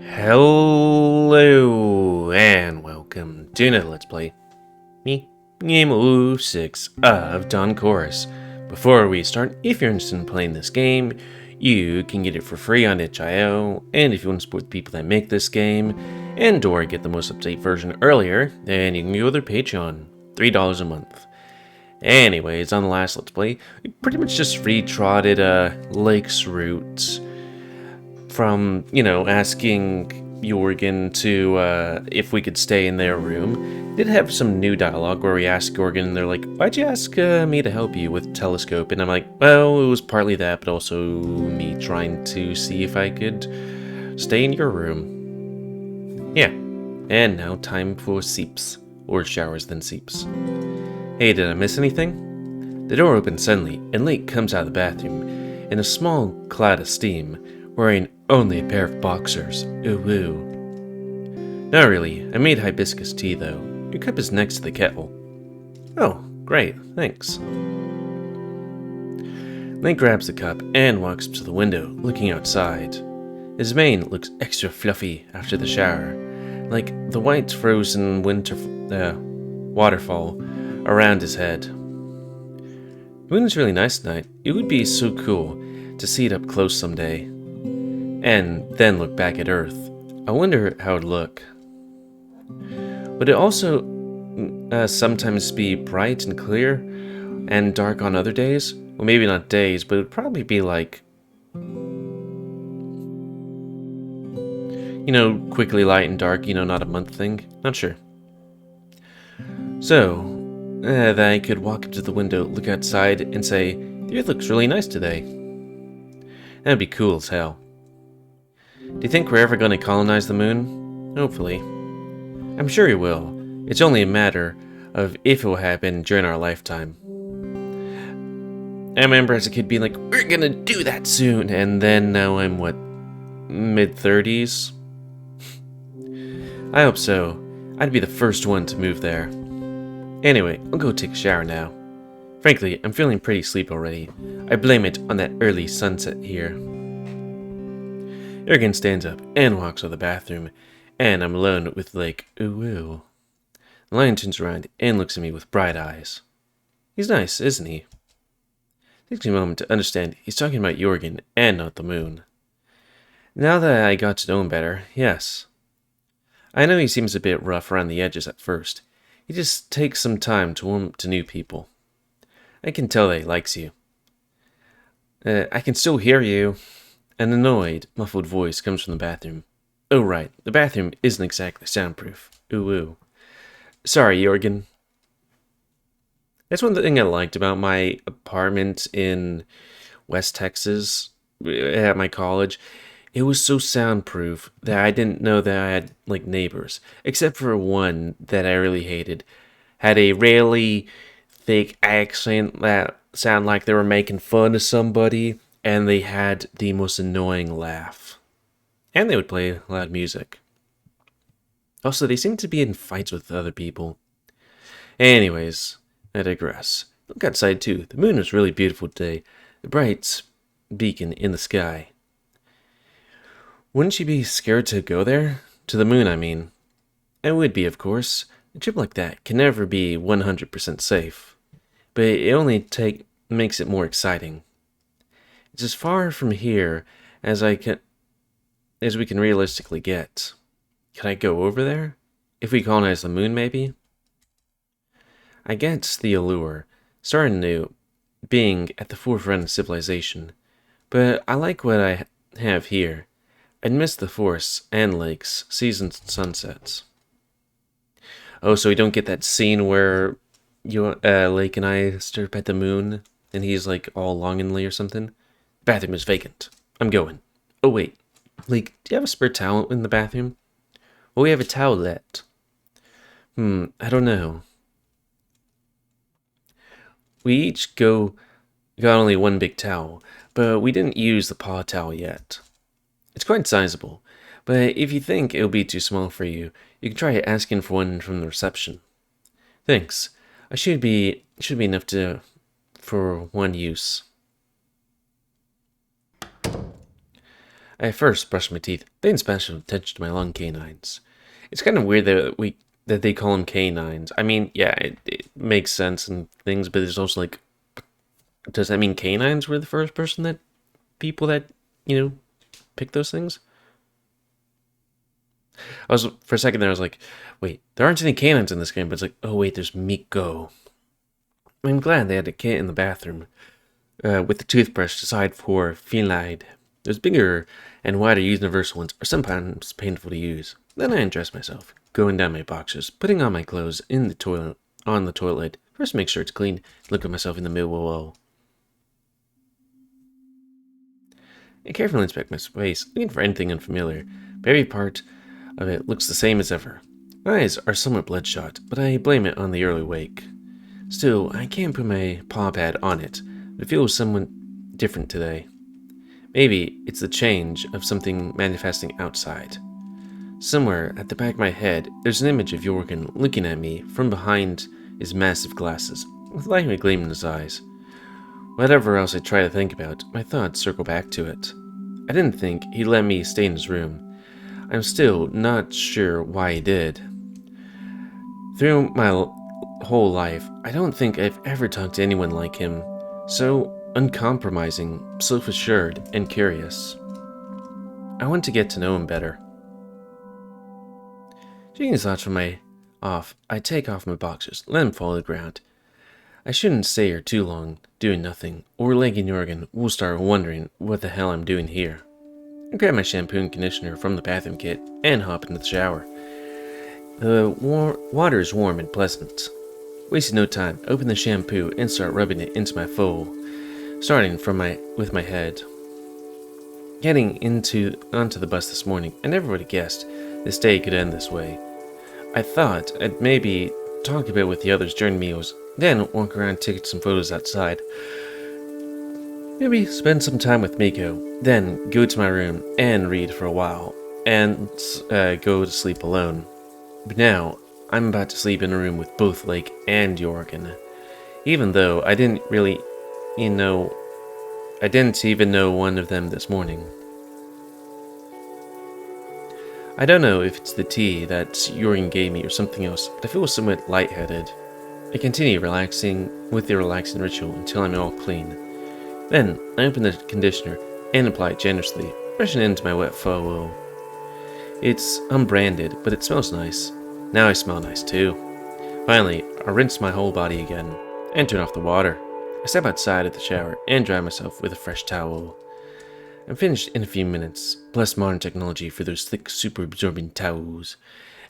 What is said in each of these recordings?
Hello and welcome to another Let's Play. Me, GamerWolfSix of Dawn Chorus. Before we start, if you're interested in playing this game, you can get it for free on itch.io, and if you want to support the people that make this game, and or get the most up-to-date version earlier, then you can go to their Patreon, $3 a month. Anyways, on the last Let's Play, we pretty much just free-trotted Lake's route from, asking Jorgen to, if we could stay in their room. Did have some new dialogue where we asked Jorgen, and they're like, why'd you ask me to help you with telescope? And I'm like, well, it was partly that, but also me trying to see if I could stay in your room. Yeah, and now time for seeps, or showers then seeps. Hey, did I miss anything? The door opens suddenly, and Lake comes out of the bathroom in a small cloud of steam, wearing only a pair of boxers. Ooh woo. Not really. I made hibiscus tea, though. Your cup is next to the kettle. Oh, great. Thanks. Link grabs the cup and walks up to the window, looking outside. His mane looks extra fluffy after the shower, like the white frozen winter waterfall around his head. The moon is really nice tonight. It would be so cool to see it up close someday, and then look back at Earth. I wonder how it'd look. Would it also sometimes be bright and clear and dark on other days? Well, maybe not days, but it would probably be like, quickly light and dark, not a month thing. Not sure. So, that I could walk up to the window, look outside, and say, the Earth looks really nice today. That'd be cool as hell. Do you think we're ever going to colonize the moon? Hopefully. I'm sure we will. It's only a matter of if it will happen during our lifetime. I remember as a kid being like, we're gonna do that soon, and then now I'm, mid-30s? I hope so. I'd be the first one to move there. Anyway, I'll go take a shower now. Frankly, I'm feeling pretty sleepy already. I blame it on that early sunset here. Jorgen stands up and walks to the bathroom, and I'm alone with Lake. Ooh. The lion turns around and looks at me with bright eyes. He's nice, isn't he? It takes me a moment to understand he's talking about Jorgen and not the moon. Now that I got to know him better, yes. I know he seems a bit rough around the edges at first. He just takes some time to warm up to new people. I can tell that he likes you. I can still hear you. An annoyed, muffled voice comes from the bathroom. Oh right, the bathroom isn't exactly soundproof. Ooh. Sorry, Jorgen. That's one thing I liked about my apartment in West Texas at my college. It was so soundproof that I didn't know that I had, neighbors. Except for one that I really hated. Had a really thick accent that sounded like they were making fun of somebody. And they had the most annoying laugh. And they would play loud music. Also, they seemed to be in fights with other people. Anyways, I digress. Look outside too. The moon was really beautiful today. The bright beacon in the sky. Wouldn't you be scared to go there? To the moon, I mean. I would be, of course. A trip like that can never be 100% safe. But it only makes it more exciting. It's as far from here as we can realistically get. Can I go over there? If we colonize the moon, maybe? I get the allure, starting new, being at the forefront of civilization, but I like what I have here. I'd miss the forests and lakes, seasons and sunsets. Oh, so we don't get that scene where Lake and I stare up at the moon, and he's all longingly or something? Bathroom is vacant. I'm going. Oh, wait. Lake, do you have a spare towel in the bathroom? Well, we have a towelette. I don't know. We each got only one big towel, but we didn't use the paw towel yet. It's quite sizable, but if you think it'll be too small for you, you can try asking for one from the reception. Thanks. It should be enough for one use. I first brushed my teeth, then special attention to my long canines. It's kind of weird that they call them canines. I mean, yeah, it makes sense and things, but there's also like, does that mean canines were the first people that, picked those things? For a second there, I was like, wait, there aren't any canines in this game, but it's like, oh wait, there's Miko. I'm glad they had a kit in the bathroom, with the toothbrush designed for feline. Those bigger and wider universal ones are sometimes painful to use. Then I undress myself, going down my boxers, putting on my clothes on the toilet. First make sure it's clean, look at myself in the mirror. I carefully inspect my face, looking for anything unfamiliar, but every part of it looks the same as ever. My eyes are somewhat bloodshot, but I blame it on the early wake. Still, I can't put my paw pad on it, but it feels somewhat different today. Maybe it's the change of something manifesting outside. Somewhere at the back of my head, there's an image of Jorgen looking at me from behind his massive glasses, with light gleam in his eyes. Whatever else I try to think about, my thoughts circle back to it. I didn't think he'd let me stay in his room. I'm still not sure why he did. Through my whole life, I don't think I've ever talked to anyone like him. So uncompromising, self-assured, and curious. I want to get to know him better. Shaking his thoughts off, I take off my boxers, let them fall to the ground. I shouldn't stay here too long, doing nothing, or Leg and Jorgen will start wondering what the hell I'm doing here. I grab my shampoo and conditioner from the bathroom kit and hop into the shower. The water is warm and pleasant. Wasting no time, open the shampoo and start rubbing it into my foal, starting with my head. Getting onto the bus this morning, I never would have guessed this day could end this way. I thought I'd maybe talk a bit with the others during meals, then walk around and take some photos outside. Maybe spend some time with Miko, then go to my room and read for a while, and go to sleep alone. But now, I'm about to sleep in a room with both Lake and Jorgen. Even though I didn't even know one of them this morning. I don't know if it's the tea that Jorgen gave me or something else, but I feel somewhat lightheaded. I continue with the relaxing ritual until I'm all clean. Then, I open the conditioner and apply it generously, brushing it into my wet fowl. It's unbranded, but it smells nice. Now I smell nice too. Finally, I rinse my whole body again and turn off the water. I step outside of the shower and dry myself with a fresh towel. I'm finished in a few minutes. Bless modern technology for those thick, super absorbing towels.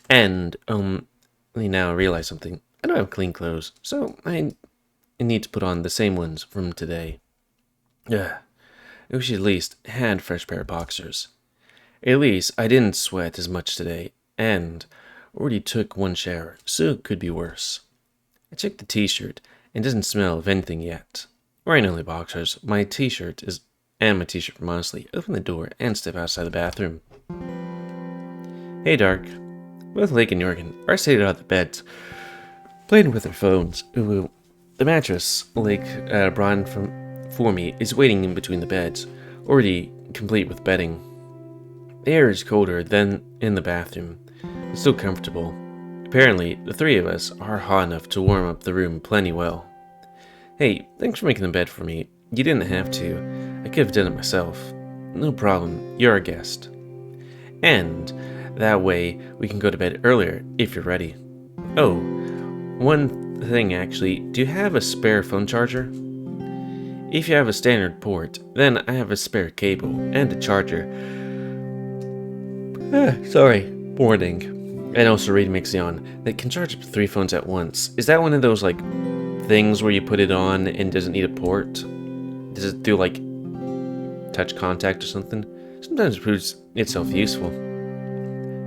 And, now I realize something. I don't have clean clothes, so I need to put on the same ones from today. I wish I at least had a fresh pair of boxers. At least I didn't sweat as much today, and already took one shower, so it could be worse. I checked the t-shirt, and it doesn't smell of anything yet. Wearing only boxers, my t-shirt from Honestly, open the door and step outside the bathroom. Hey, Dark. Both Lake and Jorgen are seated on the bed, playing with their phones. Ooh, the mattress Lake brought for me is waiting in between the beds, already complete with bedding. The air is colder than in the bathroom, but still comfortable. Apparently, the three of us are hot enough to warm up the room plenty well. Hey, thanks for making the bed for me. You didn't have to. I could have done it myself. No problem, you're our guest. And that way we can go to bed earlier if you're ready. Oh, one thing actually, do you have a spare phone charger? If you have a standard port, then I have a spare cable and a charger. Warning. And also Radio Mixeon that can charge up to 3 phones at once. Is that one of those things where you put it on and doesn't need a port? Does it do touch contact or something? Sometimes it proves itself useful.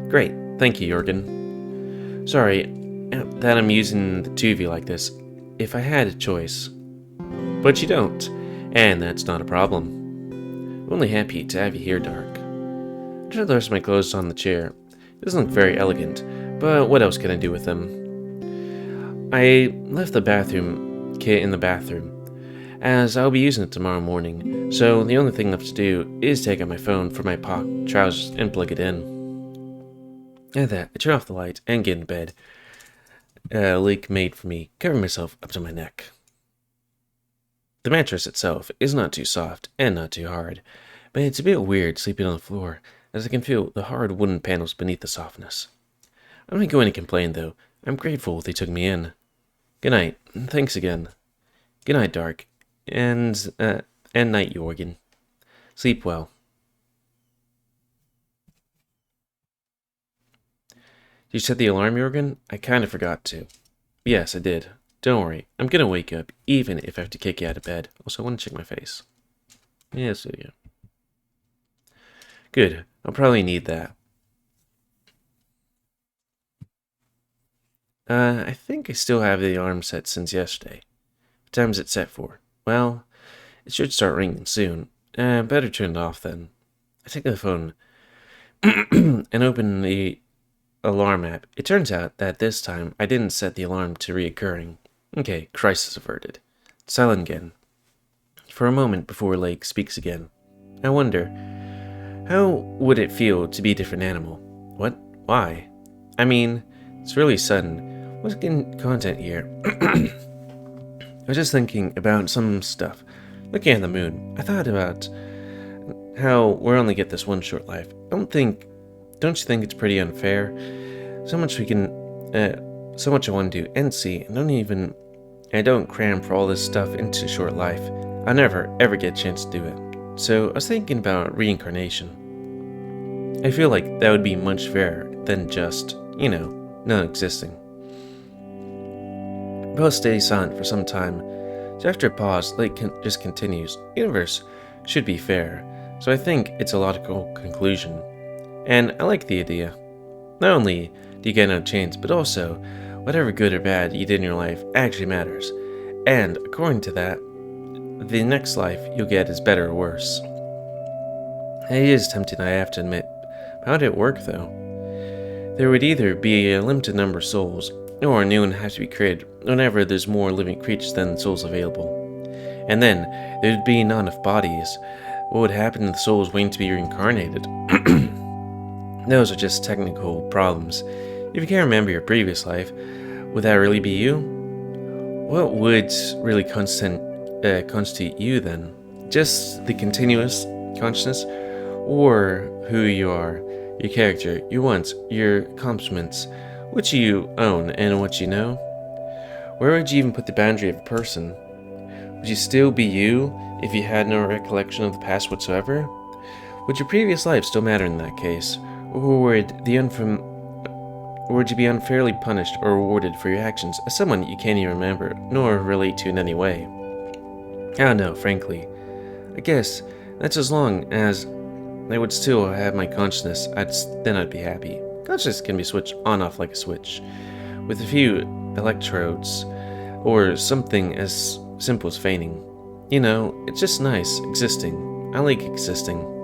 Great, thank you, Jorgen. Sorry that I'm using the two of you like this. If I had a choice. But you don't, and that's not a problem. I'm only happy to have you here, Dark. I tried the rest of my clothes on the chair. It doesn't look very elegant, but what else can I do with them? I left the bathroom kit in the bathroom. as I'll be using it tomorrow morning, so the only thing left to do is take out my phone from my trousers and plug it in. And that, I turn off the light and get in bed. A lake made for me, covering myself up to my neck. The mattress itself is not too soft and not too hard, but it's a bit weird sleeping on the floor, as I can feel the hard wooden panels beneath the softness. I'm not going to complain, though. I'm grateful they took me in. Good night. Thanks again. Good night, Dark. And night, Jorgen. Sleep well. Did you set the alarm, Jorgen? I kind of forgot to. Yes, I did. Don't worry. I'm gonna wake up, even if I have to kick you out of bed. Also, I want to check my face. Yes, yeah. Good. I'll probably need that. I think I still have the alarm set since yesterday. What time is it set for? Well, it should start ringing soon. Better turn it off then. I take the phone and open the alarm app. It turns out that this time I didn't set the alarm to reoccurring. Okay, crisis averted. Silent again. For a moment before Lake speaks again. I wonder, how would it feel to be a different animal? What? Why? I mean, it's really sudden. What's content here? I was just thinking about some stuff. Looking at the moon, I thought about how we only get this one short life. Don't you think it's pretty unfair? So much I want to do and see, and I don't cram for all this stuff into a short life. I'll never, ever get a chance to do it. So I was thinking about reincarnation. I feel like that would be much fairer than just, not existing. Both stay silent for some time, so after a pause, Lake just continues. Universe should be fair, so I think it's a logical conclusion. And I like the idea. Not only do you get no chance, but also, whatever good or bad you did in your life actually matters. And according to that, the next life you'll get is better or worse. It is tempting, I have to admit. How would it work, though? There would either be a limited number of souls, or a new one has to be created whenever there's more living creatures than souls available. And then, there'd be not enough bodies. What would happen if the souls waiting to be reincarnated? Those are just technical problems. If you can't remember your previous life, would that really be you? What would really constitute you then? Just the continuous consciousness? Or who you are, your character, your wants, your accomplishments, what you own and what you know? Where would you even put the boundary of a person? Would you still be you if you had no recollection of the past whatsoever? Would your previous life still matter in that case? Or would you be unfairly punished or rewarded for your actions as someone you can't even remember, nor relate to in any way? I don't know, frankly. I guess that's as long as I would still have my consciousness, then I'd be happy. Consciousness can be switched on off like a switch, with a few electrodes, or something as simple as feigning. It's just nice existing. I like existing.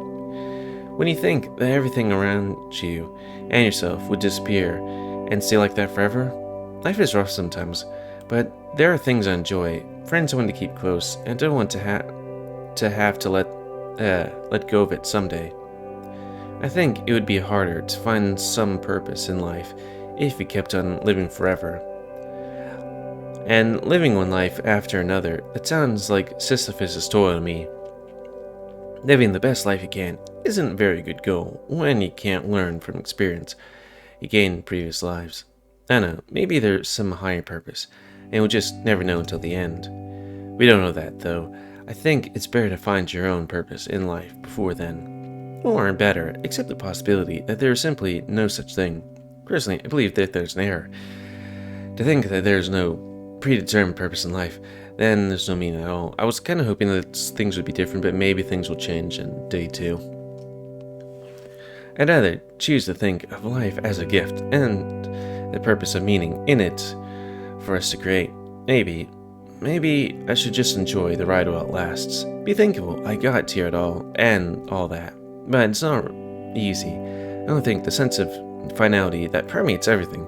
When you think that everything around you and yourself would disappear and stay like that forever, life is rough sometimes, but there are things I enjoy, friends I want to keep close, and don't want to have to let go of it someday. I think it would be harder to find some purpose in life if you kept on living forever. And living one life after another, that sounds like Sisyphus' toil to me. Living the best life you can isn't a very good goal when you can't learn from experience you gained in previous lives. I know, maybe there's some higher purpose, and we'll just never know until the end. We don't know that, though. I think it's better to find your own purpose in life before then. Or better, accept the possibility that there is simply no such thing. Personally, I believe that there's an error. To think that there's no predetermined purpose in life, then there's no meaning at all. I was kind of hoping that things would be different, but maybe things will change in day 2. I'd rather choose to think of life as a gift, and the purpose of meaning in it for us to create. Maybe I should just enjoy the ride while it lasts. Be thankful I got here at all, and all that. But it's not easy. I don't think the sense of finality that permeates everything.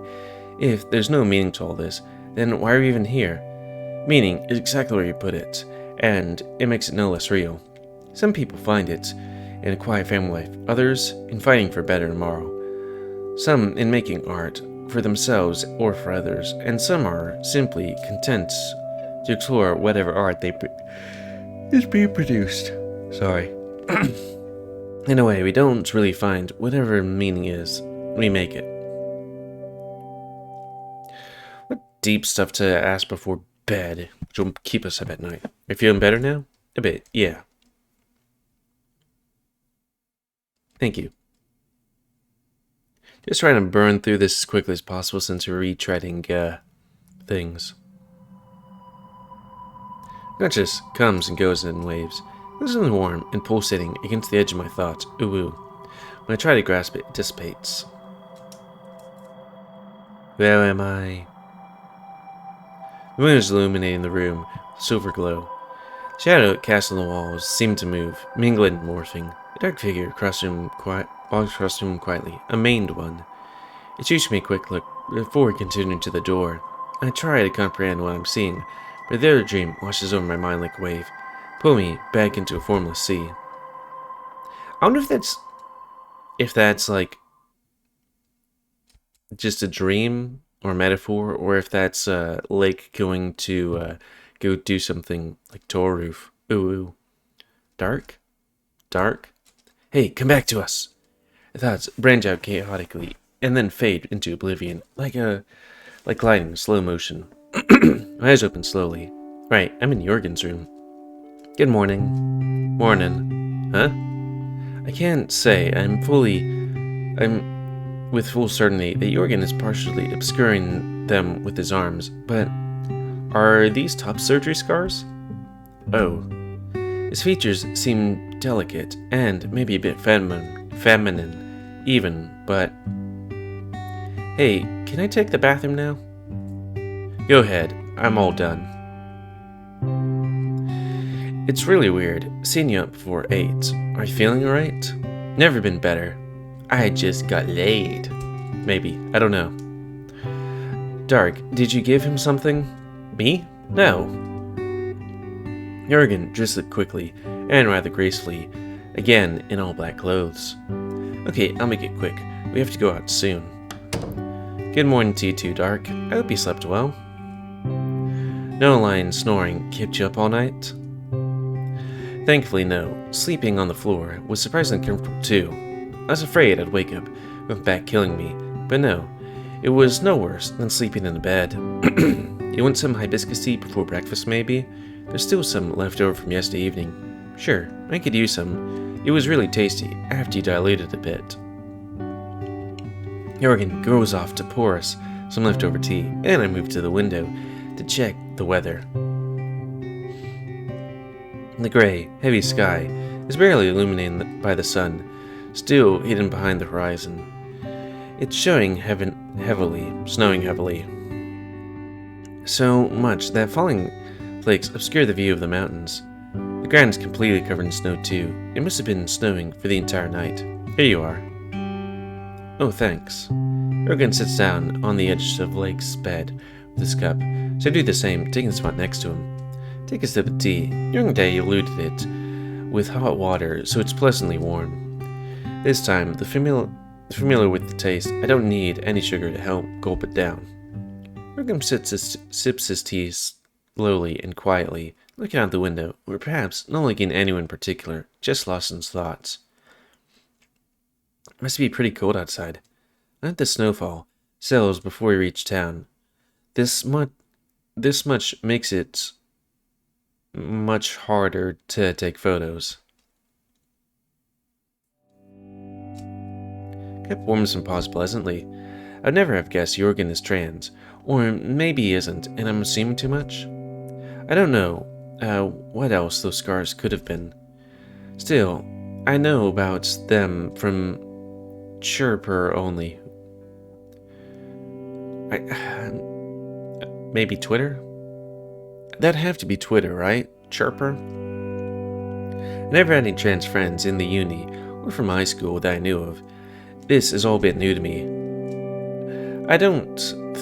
If there's no meaning to all this, then why are we even here? Meaning is exactly where you put it. and it makes it no less real. Some people find it in a quiet family life, others in fighting for a better tomorrow. Some in making art for themselves or for others, and some are simply content to explore whatever art is being produced. Sorry. In a way, we don't really find whatever meaning is, we make it. What deep stuff to ask before bed, which will keep us up at night. Are you feeling better now? A bit, yeah. Thank you. Just trying to burn through this as quickly as possible since we're retreading things. Conscious comes and goes in waves. It was warm and pulsating against the edge of my thoughts. Ooh. When I try to grasp it, it dissipates. Where am I? The moon is illuminating the room with silver glow. The shadow it cast on the walls seemed to move, mingling and morphing. A dark figure walked across the room quietly, a maned one. It shoots me a quick look before continuing to the door. I try to comprehend what I'm seeing, but the other dream washes over my mind like a wave, pulling me back into a formless sea. I wonder if that's like just a dream or metaphor, or if that's Lake going to go do something like Toruf. Ooh. Dark? Dark? Hey, come back to us! The thoughts branch out chaotically, and then fade into oblivion, like gliding in slow motion. My eyes open slowly. Right, I'm in Jorgen's room. Good morning. Morning. Huh? I can't say I'm with full certainty that Jorgen is partially obscuring them with his arms, but are these top surgery scars? Oh. His features seem delicate and maybe a bit feminine even, but... Hey, can I take the bathroom now? Go ahead, I'm all done. It's really weird, seeing you up before 8. Are you feeling alright? Never been better. I just got laid. Maybe, I don't know. Dark, did you give him something? Me? No. Jorgen dressed quickly, and rather gracefully, again in all black clothes. Okay, I'll make it quick. We have to go out soon. Good morning to you too, Dark. I hope you slept well. No lying snoring kept you up all night? Thankfully, no. Sleeping on the floor was surprisingly comfortable too. I was afraid I'd wake up with my back killing me, but no. It was no worse than sleeping in a bed. You want some hibiscus tea before breakfast, maybe? There's still some left over from yesterday evening. Sure, I could use some. It was really tasty after you diluted a bit. Jorgen goes off to pour us some leftover tea, and I move to the window to check the weather. The gray, heavy sky is barely illuminated by the sun, still hidden behind the horizon. It's snowing heavily. So much that falling flakes obscure the view of the mountains. The ground is completely covered in snow too. It must have been snowing for the entire night. Here you are. Oh, thanks. Jorgen sits down on the edge of Lake's bed with his cup, so I do the same, taking the spot next to him. Take a sip of tea. During the day, you eluded it with hot water, so it's pleasantly warm. This time, familiar with the taste, I don't need any sugar to help gulp it down. Jorgen sips his tea slowly and quietly, looking out the window, or perhaps not looking at anyone in particular, just lost in his thoughts. It must be pretty cold outside. Let the snowfall settles before we reach town. This much makes it much harder to take photos. Kept warms and paused pleasantly. I'd never have guessed Jorgen is trans, or maybe he isn't, and I'm assuming too much. I don't know what else those scars could have been. Still, I know about them from Chirper only. Maybe Twitter? That'd have to be Twitter, right? Chirper? I never had any trans friends in the uni or from high school that I knew of. This is all a bit new to me. I don't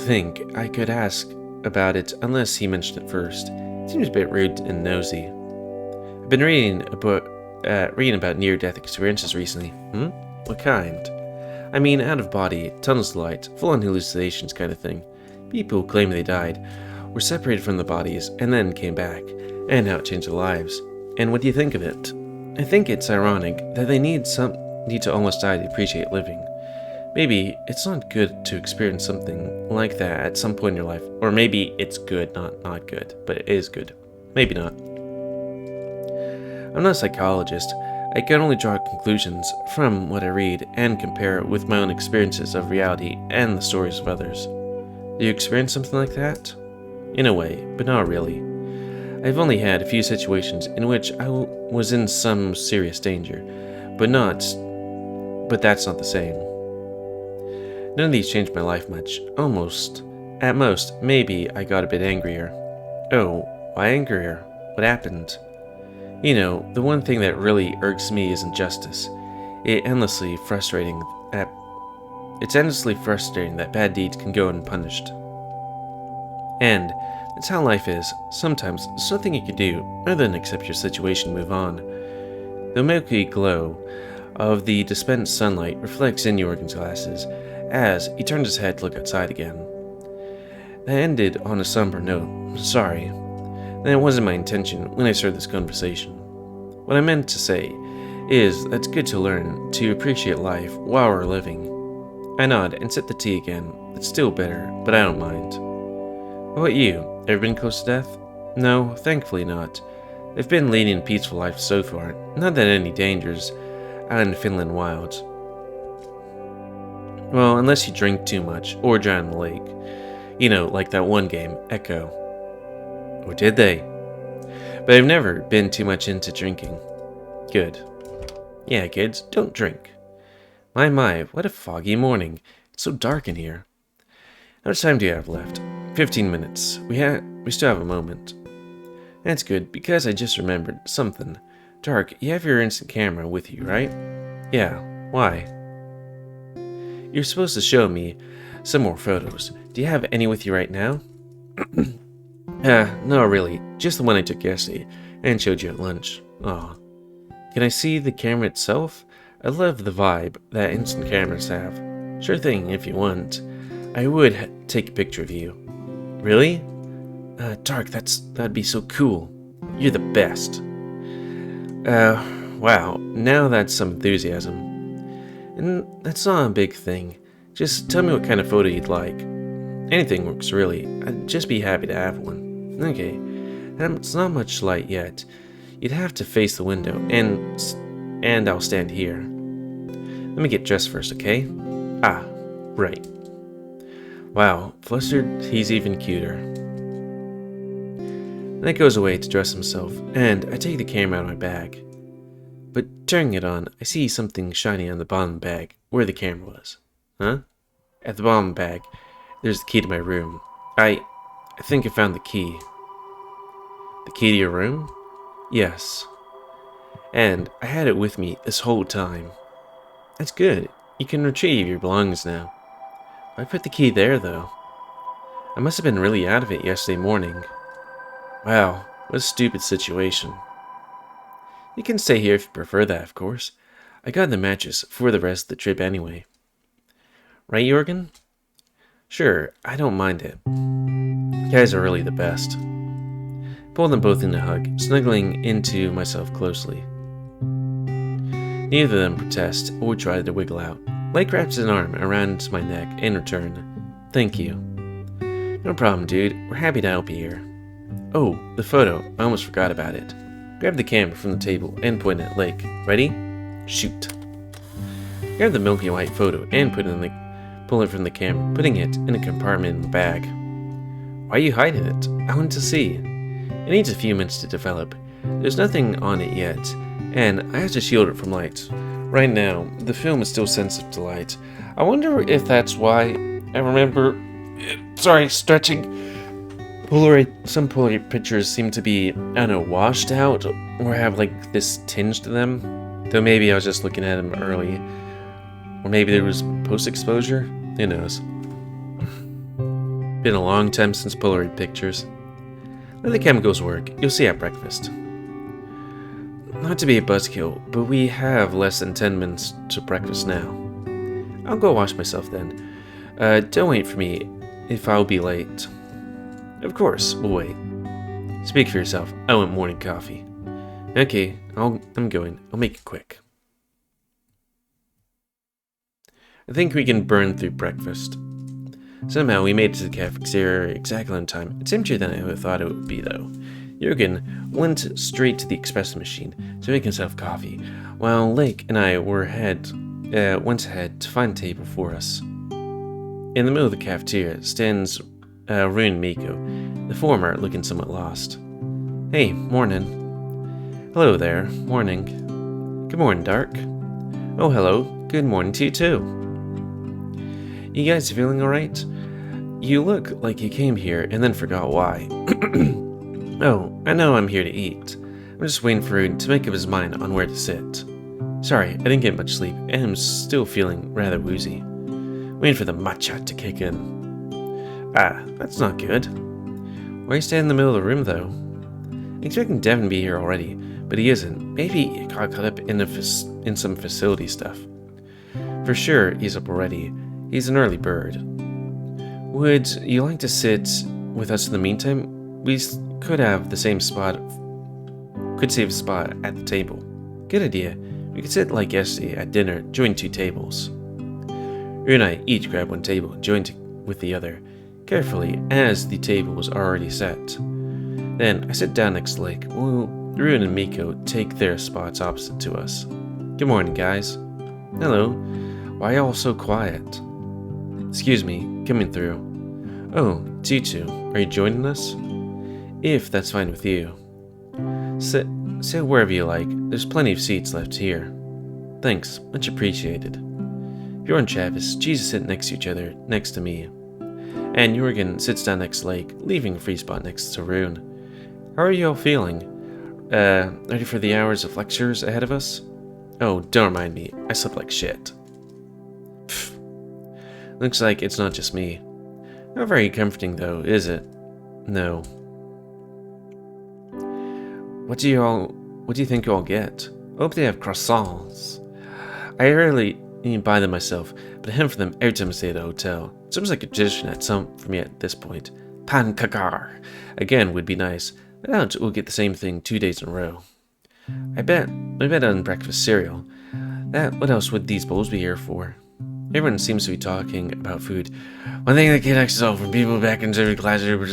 think I could ask about it unless he mentioned it first. It seems a bit rude and nosy. I've been reading about near-death experiences recently. What kind? I mean, out-of-body, tunnels of light, full-on hallucinations kind of thing. People claim they died, were separated from the bodies, and then came back, and how it changed their lives. And what do you think of it? I think it's ironic that they need to almost die to appreciate living. Maybe it's not good to experience something like that at some point in your life. Or maybe it's good, not good, but it is good. Maybe not. I'm not a psychologist. I can only draw conclusions from what I read and compare it with my own experiences of reality and the stories of others. Do you experience something like that? In a way, but not really. I've only had a few situations in which I was in some serious danger, but that's not the same. None of these changed my life much. At most, maybe I got a bit angrier. Oh, why angrier? What happened? You know, the one thing that really irks me is injustice. It's endlessly frustrating that bad deeds can go unpunished. And that's how life is. Sometimes there's nothing you can do other than accept your situation and move on. The milky glow of the dispensed sunlight reflects in Jorgen's glasses as he turned his head to look outside again. That ended on a somber note. Sorry. That wasn't my intention when I started this conversation. What I meant to say is that it's good to learn to appreciate life while we're living. I nod and sip the tea again. It's still bitter, but I don't mind. What about you? Ever been close to death? No, thankfully not. I've been leading a peaceful life so far. Not that any dangers out in the Finland wilds. Well, unless you drink too much or drown in the lake. You know, like that one game, Echo. Or did they? But I've never been too much into drinking. Good. Yeah, kids, don't drink. My, what a foggy morning. It's so dark in here. How much time do you have left? 15 minutes. We still have a moment. That's good, because I just remembered something. Dark, you have your instant camera with you, right? Yeah. Why? You're supposed to show me some more photos. Do you have any with you right now? No really. Just the one I took yesterday and showed you at lunch. Aw. Can I see the camera itself? I love the vibe that instant cameras have. Sure thing, if you want. I would take a picture of you. Really? Dark, that'd be so cool. You're the best. Wow. Now that's some enthusiasm. And that's not a big thing. Just tell me what kind of photo you'd like. Anything works, really. I'd just be happy to have one. Okay. It's not much light yet. You'd have to face the window, and I'll stand here. Let me get dressed first, okay? Ah, right. Wow, flustered, he's even cuter. Then goes away to dress himself, and I take the camera out of my bag. But turning it on, I see something shiny on the bottom of the bag, where the camera was. Huh? At the bottom of the bag, there's the key to my room. I think I found the key. The key to your room? Yes. And I had it with me this whole time. That's good. You can retrieve your belongings now. I put the key there, though. I must have been really out of it yesterday morning. Wow, what a stupid situation. You can stay here if you prefer that, of course. I got the mattress for the rest of the trip anyway. Right, Jorgen? Sure, I don't mind it. You guys are really the best. Pull them both in a hug, snuggling into myself closely. Neither of them protest or try to wiggle out. Blake wraps an arm around my neck in return. Thank you. No problem, dude. We're happy to help you here. Oh, the photo. I almost forgot about it. Grab the camera from the table and point at Lake. Ready? Shoot. Grab the milky white photo and pull it from the camera, putting it in a compartment in the bag. Why are you hiding it? I want to see. It needs a few minutes to develop. There's nothing on it yet, and I have to shield it from light. Right now, the film is still sensitive to light. I wonder if that's why I remember... stretching. Some Polaroid pictures seem to be, I don't know, washed out, or have like this tinge to them. Though maybe I was just looking at them early. Or maybe there was post-exposure? Who knows? Been a long time since Polaroid pictures. Let the chemicals work. You'll see at breakfast. Not to be a buzzkill, but we have less than 10 minutes to breakfast now. I'll go wash myself then. Don't wait for me if I'll be late. Of course, we'll wait. Speak for yourself. I want morning coffee. Okay, I'm going. I'll make it quick. I think we can burn through breakfast. Somehow we made it to the cafeteria exactly on time. It's emptier than I ever thought it would be, though. Jurgen went straight to the espresso machine to make himself coffee, while Lake and I went ahead to find a table for us. In the middle of the cafeteria stands Rune and Miko, the former looking somewhat lost. Hey, morning. Hello there, morning. Good morning, Dark. Oh, hello. Good morning to you, too. You guys feeling alright? You look like you came here and then forgot why. Oh, I know I'm here to eat. I'm just waiting for Rune to make up his mind on where to sit. Sorry, I didn't get much sleep, and I'm still feeling rather woozy. Waiting for the matcha to kick in. Ah, that's not good. Why are you standing in the middle of the room, though? I'm expecting Devin to be here already, but he isn't. Maybe he got caught up in some facility stuff. For sure, he's up already. He's an early bird. Would you like to sit with us in the meantime? We could have the same spot. Could save a spot at the table. Good idea. We could sit like yesterday at dinner, join two tables. Rune and I each grabbed one table and joined with the other, carefully, as the table was already set. Then I sat down next to Lake, while Rune and Miko take their spots opposite to us. Good morning, guys. Hello. Why are y'all so quiet? Excuse me, coming through. Oh, it's you two. Are you joining us? If that's fine with you. Sit wherever you like. There's plenty of seats left here. Thanks, much appreciated. Bjorn and Travis choose to sit next to each other, next to me. And Jurgen sits down next to Lake, leaving a free spot next to Rune. How are you all feeling? Ready for the hours of lectures ahead of us? Oh, don't remind me. I slept like shit. Pfft. Looks like it's not just me. Not very comforting, though, is it? No. What do you think you all get? I hope they have croissants. I rarely buy them myself, but I hunt for them every time I stay at a hotel. It's almost like a tradition for me at this point. Pan kakar. Again would be nice. I doubt we'll get the same thing 2 days in a row. I bet on breakfast cereal. What else would these bowls be here for? Everyone seems to be talking about food. One thing that connects us all from people back in every class we have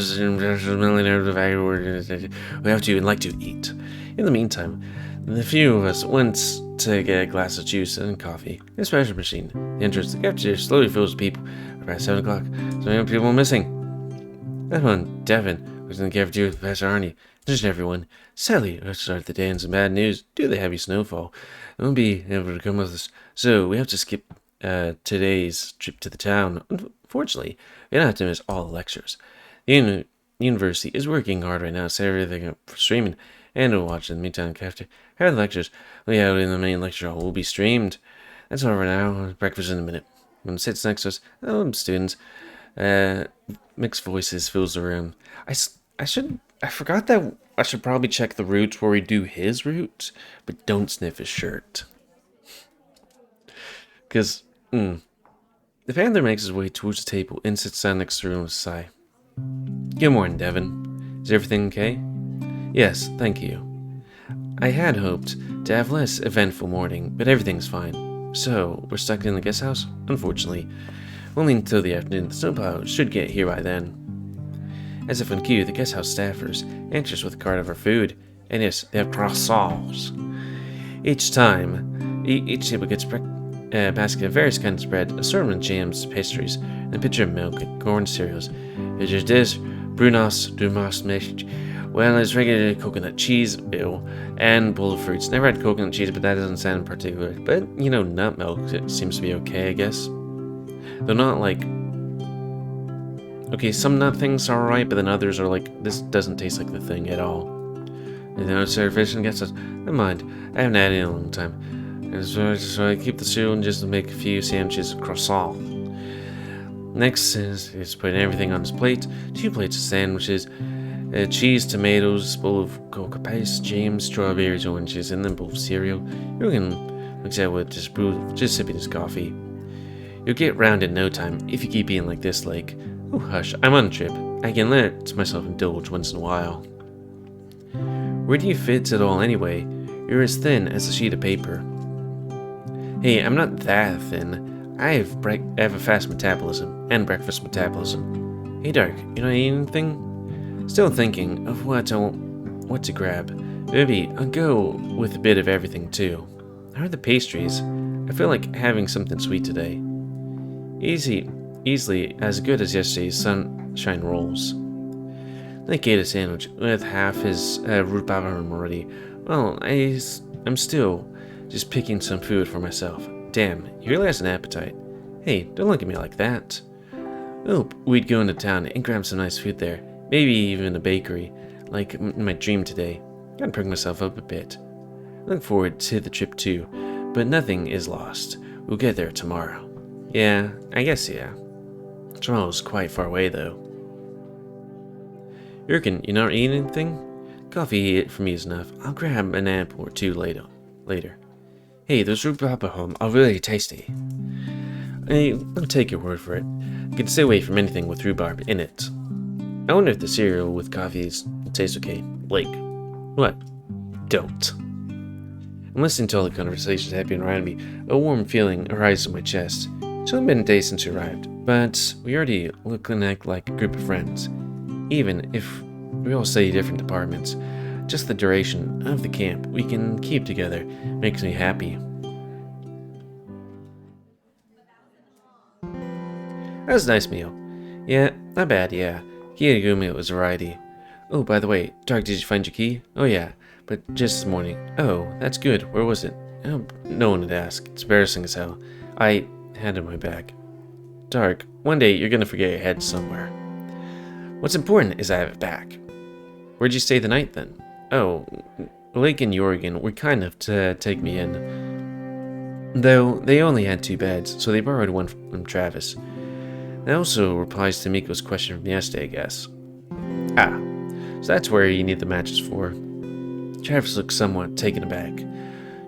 to and like to eat. In the meantime, the few of us went to get a glass of juice and coffee. The espresso machine. The entrance to the cafeteria slowly fills with people. Around 7 o'clock, so many people missing. That one, Devin, was in the cafeteria with Pastor Arnie. Just everyone. Sadly, let's start the day in some bad news due to the heavy snowfall. I won't be able to come with us, so we have to skip today's trip to the town. Unfortunately, we don't have to miss all the lectures. The university is working hard right now to set everything up for streaming, and we'll watch in the meantime after the lectures. We out in the main lecture hall will be streamed. That's all for now. Breakfast in a minute. When it sits next to us, students. Mixed voices fills the room. I forgot that I should probably check the routes where we do his route, but don't sniff his shirt. Because, the panther makes his way towards the table and sits down next to the room with a sigh. Good morning, Devin. Is everything okay? Yes, thank you. I had hoped to have less eventful morning, but everything's fine. So, we're stuck in the guest house? Unfortunately. Only until the afternoon. The snowplow should get here by then. As if on cue, the guest house staffers enters with a cart of our food. And yes, they have croissants. Each table gets a basket of various kinds of bread, assortment of jams, pastries, and a pitcher of milk and corn cereals. There's this, Brunos, Dumas, Mish. Well, it's regular coconut cheese, and bowl of fruits. Never had coconut cheese, but that doesn't sound particular. But, nut milk, it seems to be okay, I guess. They're not like... Okay, some nut things are alright, but then others are like, this doesn't taste like the thing at all. It's artificial, I guess. Never mind, I haven't had it in a long time. So I keep the cereal and just make a few sandwiches of croissant. Next is putting everything on his plate. 2 plates of sandwiches. Cheese, tomatoes, bowl of cocoa paste, jam, strawberries, oranges, and then bowl of cereal. Jurgen looks at what just sipping his coffee. You'll get round in no time if you keep eating like this, like, oh hush, I'm on a trip. I can let myself indulge once in a while. Where do you fit it all anyway? You're as thin as a sheet of paper. Hey, I'm not that thin. I have a fast metabolism and breakfast metabolism. Hey Dark, you not eating anything? Still thinking of what to grab. Maybe I'll go with a bit of everything too. How are the pastries? I feel like having something sweet today. Easily as good as yesterday's sunshine rolls. Nick ate a sandwich with half his rhubarb already. Well, I'm still just picking some food for myself. Damn, he really has an appetite. Hey, don't look at me like that. Oh, we'd go into town and grab some nice food there. Maybe even a bakery, like in my dream today. Gotta perk myself up a bit. Look forward to the trip too, but nothing is lost. We'll get there tomorrow. Yeah, I guess yeah. Tomorrow's quite far away though. Jurgen, you not eating anything? Coffee for me is enough. I'll grab an apple or two later. Hey, those rhubarb at home are really tasty. I'll take your word for it. I can stay away from anything with rhubarb in it. I wonder if the cereal with coffee tastes okay. Blake. What? Don't. I'm listening to all the conversations happening around me. A warm feeling arises in my chest. It's only been a day since we arrived, but we already look like a group of friends. Even if we all study different departments, just the duration of the camp we can keep together makes me happy. That was a nice meal. Yeah, not bad, yeah. Kiyagumi was variety. Oh, by the way, Dark, did you find your key? Oh yeah, but just this morning. Oh, that's good. Where was it? Oh, no one would ask. It's embarrassing as hell. I had it in my bag. Dark, one day you're gonna forget your head somewhere. What's important is I have it back. Where'd you stay the night then? Oh, Lake and Jorgen were kind enough to take me in. Though they only had 2 beds, so they borrowed one from Travis. That also replies to Miko's question from yesterday, I guess. Ah, so that's where you need the matches for. Travis looks somewhat taken aback.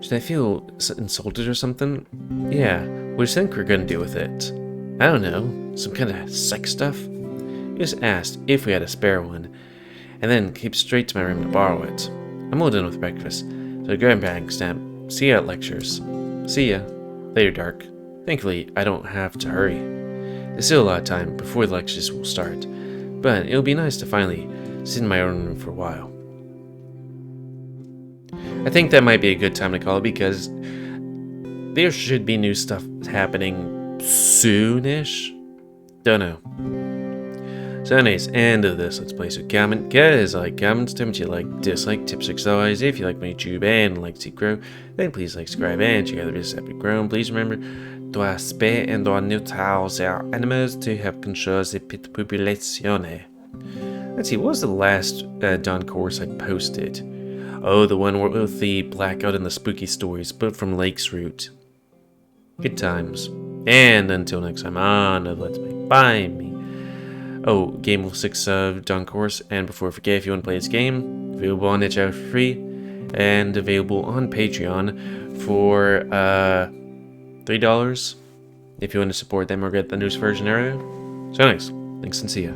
Should I feel insulted or something? Yeah, what do you think we're gonna do with it? I don't know, some kind of sex stuff? He just asked if we had a spare one, and then came straight to my room to borrow it. I'm all done with breakfast, so I grab a bag stamp. See ya at lectures. See ya. Later, Dark. Thankfully, I don't have to hurry. There's still a lot of time before the lectures will start, but it'll be nice to finally sit in my own room for a while. I think that might be a good time to call it because there should be new stuff happening soonish. Don't know. So anyways, end of this Let's Play. So comment, guys, like, comments, tell me what you like, dislike, tips, exercise. If you like my YouTube and like to grow, then please like, subscribe, and check out the videos that have grown. Please remember to spare and neutralize their animals to help control the pet population. Let's see, what was the last Dawn course I posted? Oh, the one with the blackout and the spooky stories, but from Lake's Route. Good times. And until next time on Let's Play by me. Oh, GamerWolfSix Dawn course, and before I forget, if you want to play this game, available on itch for free, and available on Patreon for $3 if you want to support them or get the newest version area. So anyways, thanks and see ya.